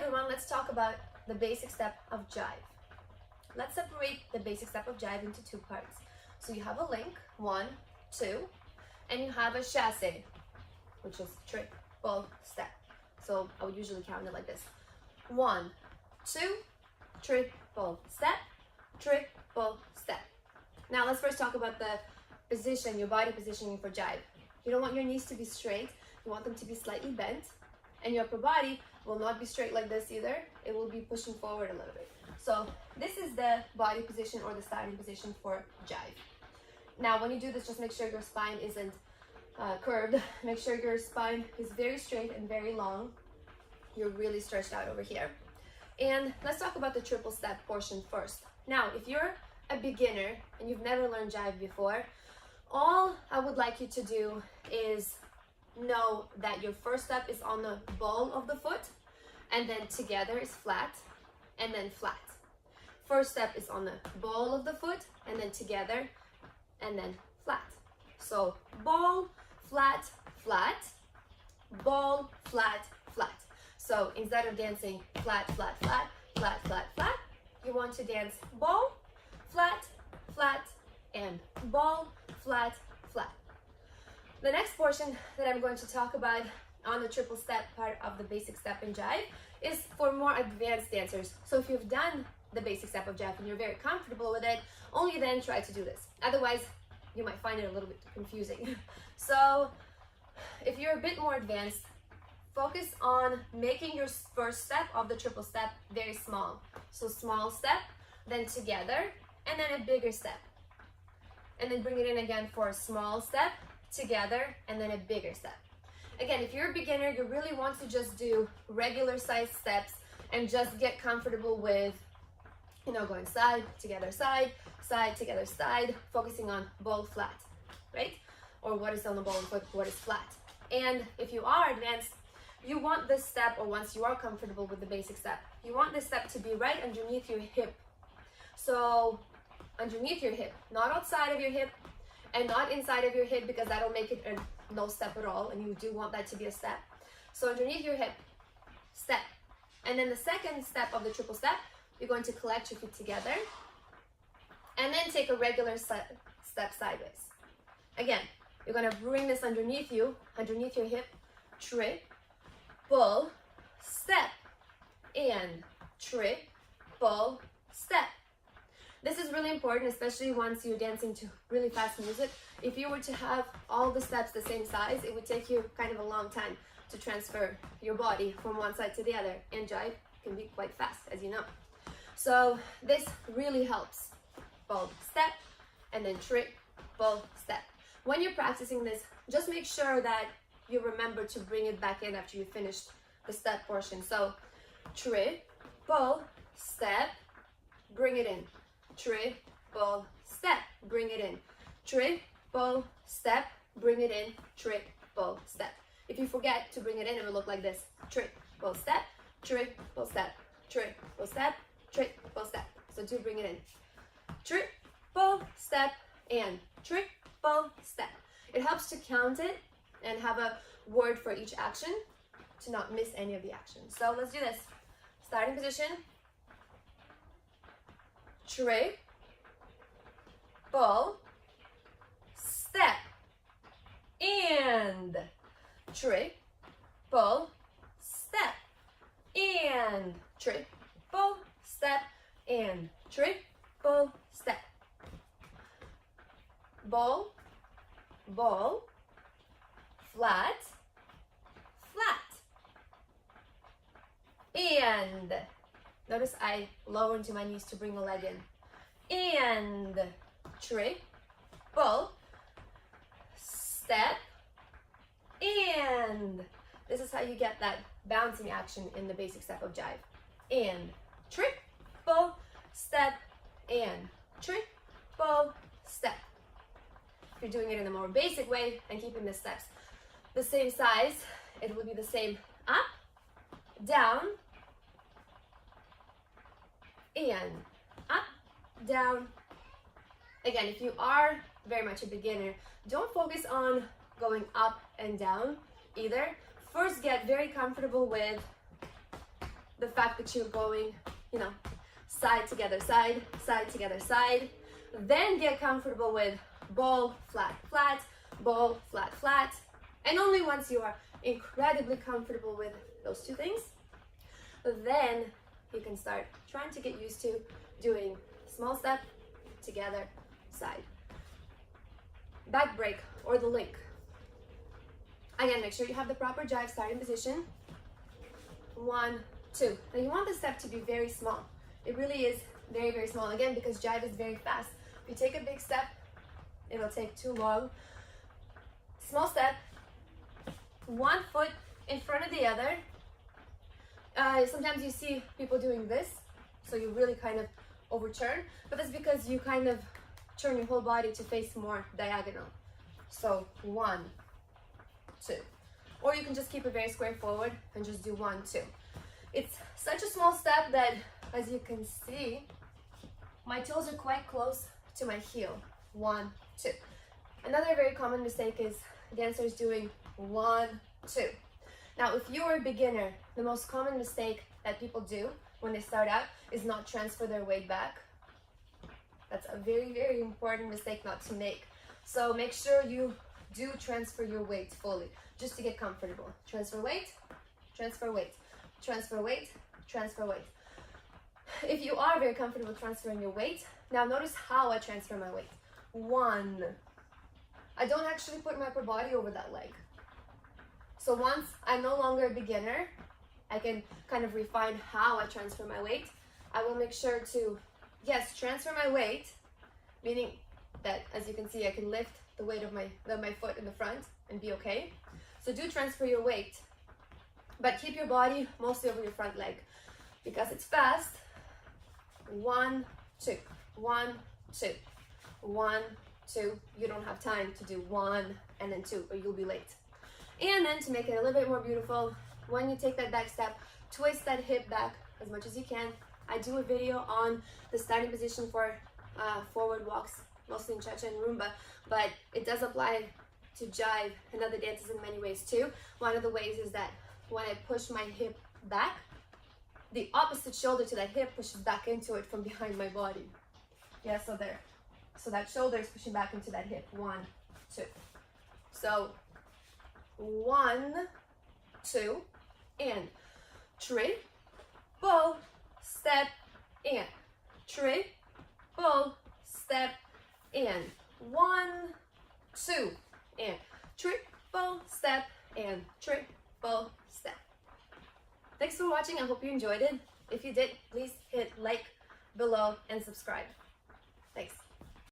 everyone, let's talk about the basic step of jive. Let's separate the basic step of jive into two parts. So you have a link, 1, 2, and you have a chassé, which is triple step. So I would usually count it like this: 1, 2, triple step, triple step. Now let's first talk about the position, your body positioning for jive. You don't want your knees to be straight, you want them to be slightly bent, and your upper body will not be straight like this either. It will be pushing forward a little bit. So this is the body position or the starting position for jive. Now when you do this, just make sure your spine isn't curved. Make sure your spine is very straight and very long. You're really stretched out over here. And let's talk about the triple step portion first. Now, if you're a beginner and you've never learned jive before, all I would like you to do is know that your first step is on the ball of the foot, and then together is flat, and then flat. First step is on the ball of the foot, and then together, and then flat. So ball, flat, flat, ball, flat, flat. So instead of dancing flat, flat, flat, flat, flat, flat, you want to dance ball, flat, flat, and ball, flat, flat. The next portion that I'm going to talk about on the triple step part of the basic step in jive is for more advanced dancers. So if you've done the basic step of jive and you're very comfortable with it, only then try to do this. Otherwise, you might find it a little bit confusing. So if you're a bit more advanced, focus on making your first step of the triple step very small. So small step, then together, and then a bigger step. And then bring it in again for a small step, together, and then a bigger step. Again, if you're a beginner, you really want to just do regular size steps and just get comfortable with, going side, together, side, side, together, side, focusing on ball, flat, right? Or what is on the ball and foot, what is flat. And if you are advanced, you want this step, or once you are comfortable with the basic step, you want this step to be right underneath your hip. So underneath your hip, not outside of your hip and not inside of your hip, because that'll make it a no step at all, and you do want that to be a step. So underneath your hip, step. And then the second step of the triple step, you're going to collect your feet together and then take a regular step sideways. Again, you're going to bring this underneath you, underneath your hip, triple step, and triple step. This is really important, especially once you're dancing to really fast music. If you were to have all the steps the same size, it would take you kind of a long time to transfer your body from one side to the other. And jive can be quite fast, as you know. So this really helps. Ball, step, and then triple step. When you're practicing this, just make sure that you remember to bring it back in after you finished the step portion. So triple step, bring it in. Triple step, bring it in. Triple step, bring it in. Triple step. If you forget to bring it in, it will look like this: triple step, triple step, triple step, triple step. So do bring it in. Triple step and triple step. It helps to count it and have a word for each action to not miss any of the actions. So let's do this. Starting position. Triple step and triple step and triple step and triple step. Ball, ball, flat, flat. And notice I lower into my knees to bring the leg in. And triple step. And this is how you get that bouncing action in the basic step of jive. And triple step and triple step. If you're doing it in a more basic way and keeping the steps the same size, it will be the same up, down, and up, down. Again, if you are very much a beginner, don't focus on going up and down either. First, get very comfortable with the fact that you're going, you know, side together, side, side together, side. Then get comfortable with ball, flat, flat, ball, flat, flat. And only once you are incredibly comfortable with those two things, then you can start trying to get used to doing small step, together, side. Back break or the link. Again, make sure you have the proper jive starting position. 1, 2. Now you want the step to be very small. It really is very, very small. Again, because jive is very fast. If you take a big step, it'll take too long. Small step, one foot in front of the other. Sometimes you see people doing this, so you really kind of overturn, but that's because you kind of turn your whole body to face more diagonal. So 1, 2. Or you can just keep it very square forward and just do 1, 2. It's such a small step that, as you can see, my toes are quite close to my heel. 1, 2. Another very common mistake is dancers doing 1, 2. Now, if you're a beginner, the most common mistake that people do when they start out is not transfer their weight back. That's a very, very important mistake not to make. So make sure you do transfer your weight fully, just to get comfortable. Transfer weight, transfer weight, transfer weight, transfer weight. If you are very comfortable transferring your weight, now notice how I transfer my weight. 1. I don't actually put my upper body over that leg. So once I'm no longer a beginner, I can kind of refine how I transfer my weight. I will make sure to, yes, transfer my weight, meaning that, as you can see, I can lift the weight of my foot in the front and be okay. So do transfer your weight, but keep your body mostly over your front leg because it's fast. 1, 2, 1, 2, 1, 2. You don't have time to do 1 and then 2, or you'll be late. And then to make it a little bit more beautiful, when you take that back step, twist that hip back as much as you can. I do a video on the starting position for forward walks, mostly in cha-cha and rumba, but it does apply to jive and other dances in many ways too. One of the ways is that when I push my hip back, the opposite shoulder to that hip pushes back into it from behind my body. Yeah, so there. So that shoulder is pushing back into that hip. 1, 2. So 1, 2, and triple step and triple step and 1, 2, and triple step and triple step. Thanks for watching. I hope you enjoyed it. If you did, please hit like below and subscribe. Thanks.